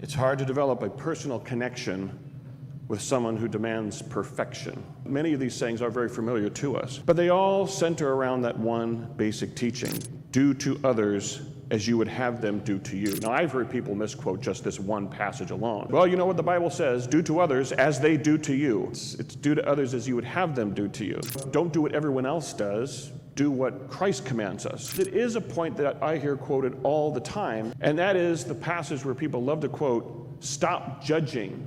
It's hard to develop a personal connection with someone who demands perfection. Many of these sayings are very familiar to us, but they all center around that one basic teaching: do to others as you would have them do to you. Now, I've heard people misquote just this one passage alone. Well, you know what the Bible says: do to others as they do to you. It's do to others as you would have them do to you. Don't do what everyone else does. Do what Christ commands us. It is a point that I hear quoted all the time, and that is the passage where people love to quote, "Stop judging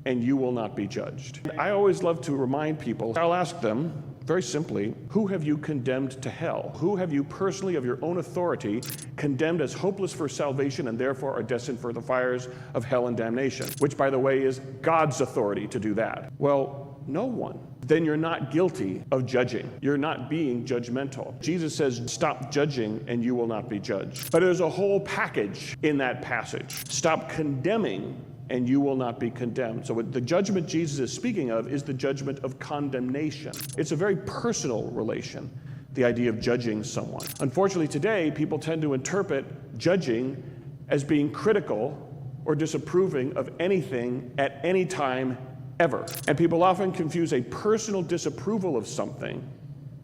and you will not be judged." I always love to remind people, I'll ask them very simply, who have you condemned to hell? Who have you personally, of your own authority, condemned as hopeless for salvation and therefore are destined for the fires of hell and damnation? Which, by the way, is God's authority to do that. Well, no one. Then you're not guilty of judging. You're not being judgmental. Jesus says, stop judging and you will not be judged. But there's a whole package in that passage. Stop condemning and you will not be condemned. So what the judgment Jesus is speaking of is the judgment of condemnation. It's a very personal relation, the idea of judging someone. Unfortunately, today, people tend to interpret judging as being critical or disapproving of anything at any time ever. And people often confuse a personal disapproval of something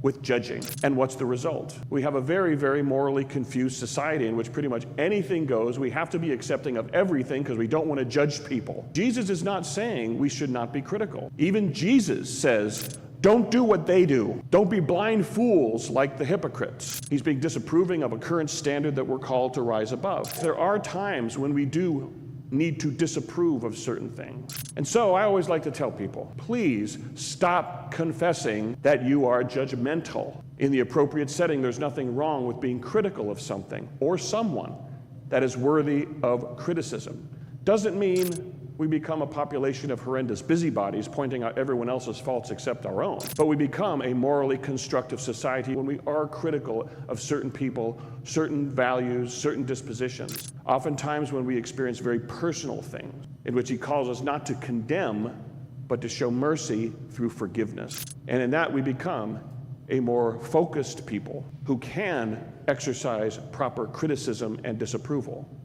with judging. And what's the result? We have a very, very morally confused society in which pretty much anything goes. We have to be accepting of everything because we don't want to judge people. Jesus is not saying we should not be critical. Even Jesus says, don't do what they do. Don't be blind fools like the hypocrites. He's being disapproving of a current standard that we're called to rise above. There are times when we do need to disapprove of certain things. And so I always like to tell people, please stop confessing that you are judgmental. In the appropriate setting, there's nothing wrong with being critical of something or someone that is worthy of criticism. Doesn't mean we become a population of horrendous busybodies pointing out everyone else's faults except our own. But we become a morally constructive society when we are critical of certain people, certain values, certain dispositions. Oftentimes when we experience very personal things in which he calls us not to condemn, but to show mercy through forgiveness. And in that we become a more focused people who can exercise proper criticism and disapproval.